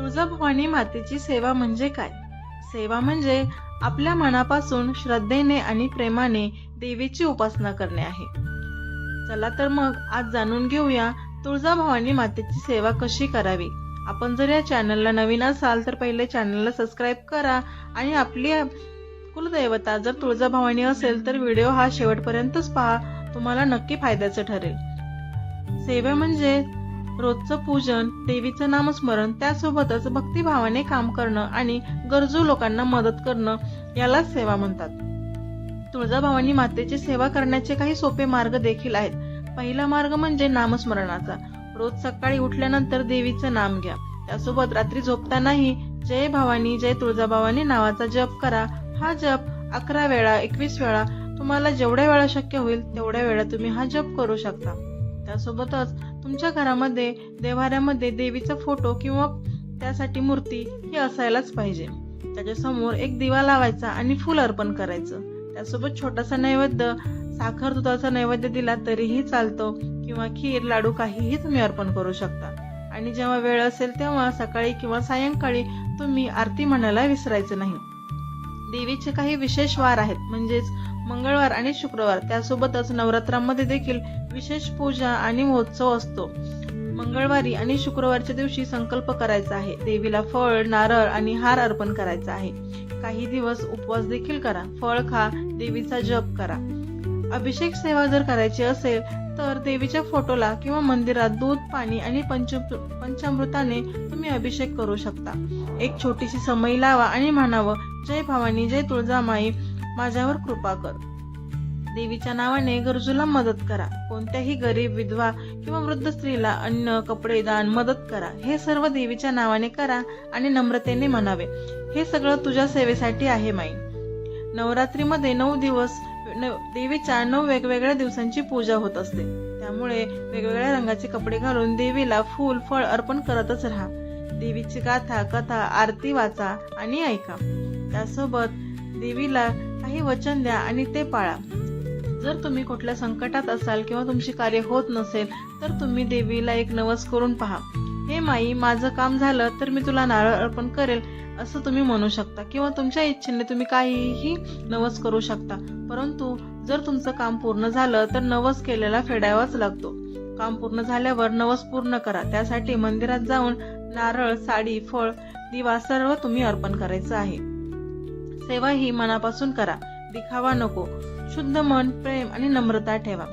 तुळजाभवानी मातेची सेवा म्हणजे काय? सेवा म्हणजे आपल्या मनापासून श्रद्धेने आणि प्रेमाने देवीची उपासना करणे आहे. चला तर मग आज जाणून घेऊया तुळजाभवानी मातेची सेवा कशी करावी. आपण जर या चॅनलला नवीन असाल तर पहिले चॅनलला सबस्क्राईब करा आणि आपली कुलदेवता जर तुळजाभवानी असेल तर व्हिडिओ हा शेवटपर्यंतच पहा, तुम्हाला नक्की फायद्याचं ठरेल. सेवा म्हणजे रोजचं पूजन, देवीचं नामस्मरण, त्यासोबतच भक्तिभावाने काम करणं आणि गरजू लोकांना मदत करणं यालाच सेवा म्हणतात. तुळजाभवानी मातेची सेवा करण्याचे काही सोपे मार्ग देखील आहेत. पहिला मार्ग म्हणजे नामस्मरणाचा. रोज सकाळी उठल्यानंतर देवीचं नाम घ्या. त्यासोबत रात्री झोपतानाही जय भवानी जय तुळजाभवानी नावाचा जप करा. हा जप 11 वेळा 21 वेळा तुम्हाला जेवढ्या वेळा शक्य होईल तेवढ्या वेळा तुम्ही हा जप करू शकता. त्यासोबतच तुमच्या घरामध्ये देवाऱ्यामध्ये देवीचा फोटो किंवा त्यासाठी मूर्ती ही असायलाच पाहिजे. त्याच्यासमोर एक दिवा लावायचा आणि फूल अर्पण करायचं. त्यासोबत छोटासा नैवेद्य, साखर दुधाचा नैवेद्य दिला तरीही चालतो किंवा खीर लाडू काहीही तुम्ही अर्पण करू शकता. आणि जेव्हा वेळ असेल तेव्हा सकाळी किंवा सायंकाळी तुम्ही आरती म्हणायला विसरायचं नाही. देवीचे काही विशेष वार आहेत, म्हणजेच मंगळवार आणि शुक्रवार. त्यासोबतच नवरात्रामध्ये देखील विशेष पूजा आणि महोत्सव असतो. मंगळवारी आणि शुक्रवारच्या दिवशी संकल्प करायचा आहे. देवीला फळ, नारळ आणि हार अर्पण करायचा आहे. काही दिवस उपवास देखील करा. फळ खा, देवीचा जप करा. अभिषेक सेवा जर करायची असेल तर देवीच्या फोटोला किंवा मंदिरात दूध, पाणी आणि पंचामृताने तुम्ही अभिषेक करू शकता. एक छोटीशी समई लावा आणि म्हणावं, जय भवानी जय तुळजामाई, माझ्यावर कृपा कर. देवीच्या नावाने गरजूला मदत करा. कोणत्याही गरीब, विधवा किंवा वृद्ध स्त्रीला अन्न, कपडे दान मदत करा. हे सर्व देवीच्या नावाने करा आणि नम्रतेने म्हणावे, हे सगळं तुझ्या सेवेसाठी आहे माई. नवरात्रीमध्ये 9 दिवस देवीच्या 9 वेगवेगळ्या दिवसांची पूजा होत असते. त्यामुळे वेगवेगळ्या रंगाचे कपडे घालून देवीला फूल, फळ अर्पण करतच राहा. देवीची गाथा, कथा, आरती वाचा आणि ऐका. त्यासोबत देवीला काही वचन द्या आणि ते पाळा. जर तुम्ही कुठल्या संकटात असाल किंवा तुमचे कार्य होत नसेल तर तुम्ही देवीला एक नवस करून पहा. हे माई, माझं काम झालं तर मी तुला नारळ अर्पण करेल असं तुम्ही म्हणू शकता. किंवा तुमच्या इच्छेने तुम्ही काहीही नवस करू शकता. परंतु जर तुमचं काम पूर्ण झालं तर नवस केलेला फेडावाच लागतो. काम पूर्ण झाल्यावर नवस पूर्ण करा. त्यासाठी मंदिरात जाऊन नारळ, साडी, फळ, दिवा सर्व तुम्ही अर्पण करायचं आहे. सेवा ही मनापासून करा, दिखावा नको. शुद्ध मन, प्रेम आणि नम्रता ठेवा.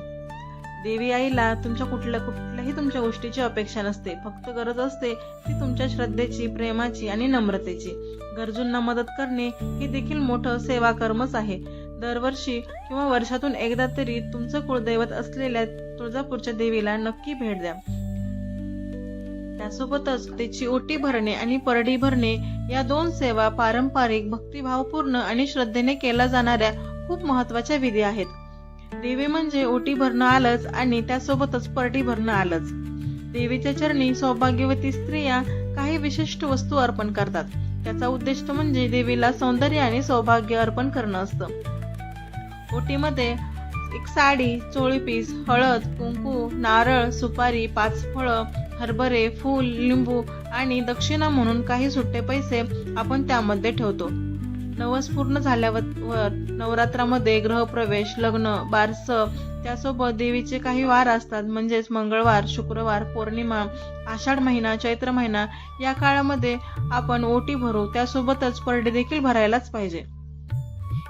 देवी आईला तुमच्या कुठल्याही तुमच्या गोष्टीची अपेक्षा नसते. फक्त गरज असते ती तुमच्या श्रद्धेची, प्रेमाची आणि नम्रतेची. गरजूंना मदत करणे हे देखील मोठं सेवा कर्मच आहे. दरवर्षी किंवा वर्षातून एकदा तरी तुमचं कुलदैवत असलेल्या तुळजापूरच्या देवीला नक्की भेट द्या. त्यासोबतच त्याची ओटी भरणे आणि परडी भरणे या 2 सेवा पारंपरिक, भक्तिभावपूर्ण आणि श्रद्धेने केल्या जाणाऱ्या खूप महत्वाच्या विधी आहेत. देवी म्हणजे ओटी भरणं आलंच आणि त्यासोबतच परडी भरणं आलंच. देवीच्या चरणी सौभाग्यवती स्त्रिया काही विशिष्ट वस्तू अर्पण करतात. त्याचा उद्देश म्हणजे देवीला सौंदर्य आणि सौभाग्य अर्पण करणं असतं. ओटीमध्ये एक साडी, चोळीपीस, हळद, कुंकू, नारळ, सुपारी, 5 फळं, हरभरे, फूल, लिंबू आणि दक्षिणा म्हणून काही सुट्टे पैसे आपण त्यामध्ये ठेवतो. नवस पूर्ण झाल्यावर नवरात्रामध्ये ग्रहप्रवेश, लग्न, बारसं, त्यासोबत देवीचे काही वार असतात, म्हणजेच मंगळवार, शुक्रवार, पौर्णिमा, आषाढ महिना, चैत्र महिना या काळामध्ये आपण ओटी भरू. त्यासोबतच परडी देखील भरायलाच पाहिजे.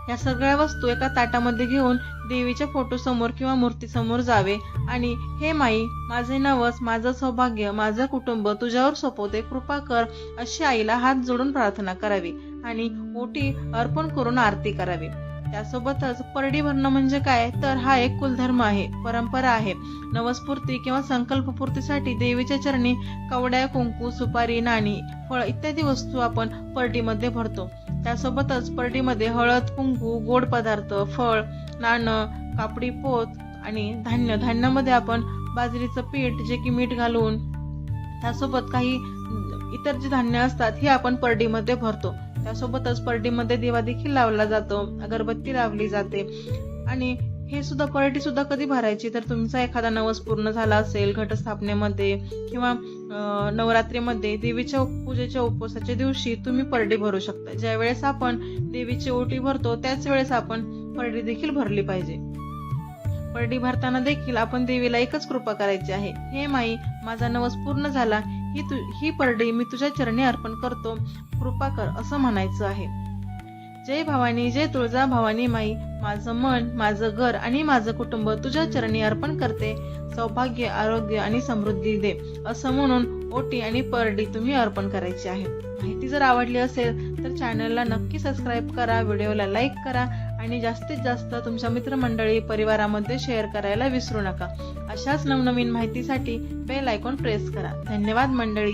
या सगळ्या वस्तू एका ताटामध्ये घेऊन देवीच्या फोटो समोर किंवा मूर्ती समोर जावे आणि हे माई, माझे नवस, माझं सौभाग्य, माझं कुटुंब तुझ्यावर सोपवते, कृपा कर अशी आईला हात जोडून प्रार्थना करावी आणि ओटी अर्पण करून आरती करावी. त्यासोबतच परडी भरणं म्हणजे काय तर हा एक कुलधर्म आहे, परंपरा आहे. नवसपूर्ती किंवा संकल्पपूर्तीसाठी देवीच्या चरणी कवड्या, कुंकू, सुपारी, नाणी, फळ इत्यादी वस्तू आपण परडीमध्ये भरतो. त्यासोबतच परडीमध्ये हळद, कुंकू, गोड पदार्थ, फळ, नाणं, कापडी पोत आणि धान्यामध्ये आपण बाजरीचं पीठ जे की मीठ घालून, त्यासोबत काही इतर जे धान्य असतात हे आपण परडीमध्ये भरतो. त्यासोबतच परडीमध्ये दिवा देखील लावला जातो, अगरबत्ती लावली जाते. आणि हे सुद्धा परडी सुद्धा कधी भरायची तर तुमचा एखादा नवस पूर्ण झाला असेल घटस्थापनेमध्ये किंवा नवरात्रीमध्ये देवीच्या पूजेच्या उपवासाच्या दिवशी तुम्ही परडी भरू शकता. ज्या वेळेस आपण देवीची ओटी भरतो त्याच वेळेस आपण परडी देखील भरली पाहिजे. परडी भरताना देखील आपण देवीला एकच कृपा करायची आहे, हे माई माझा नवस पूर्ण झाला, ही परडी मी तुझ्या चरणी अर्पण करतो, कृपा कर असं म्हणायचं आहे. जय भवानी, जय तुळजा भवानी माई, माझं मन, माझं घर आणि माझं कुटुंब तुझ्या चरणी अर्पण करते, सौभाग्य, आरोग्य आणि समृद्धी दे असं म्हणून ओटी आणि परडी तुम्ही अर्पण करायची आहे. माहिती जर आवडली असेल तर चॅनलला नक्की सबस्क्राईब करा, व्हिडिओला लाईक करा आणि जास्तीत जास्त तुमच्या मित्रमंडळी परिवारामध्ये शेअर करायला विसरू नका. अशाच नवनवीन माहितीसाठी बेल आयकॉन प्रेस करा. धन्यवाद मंडळी.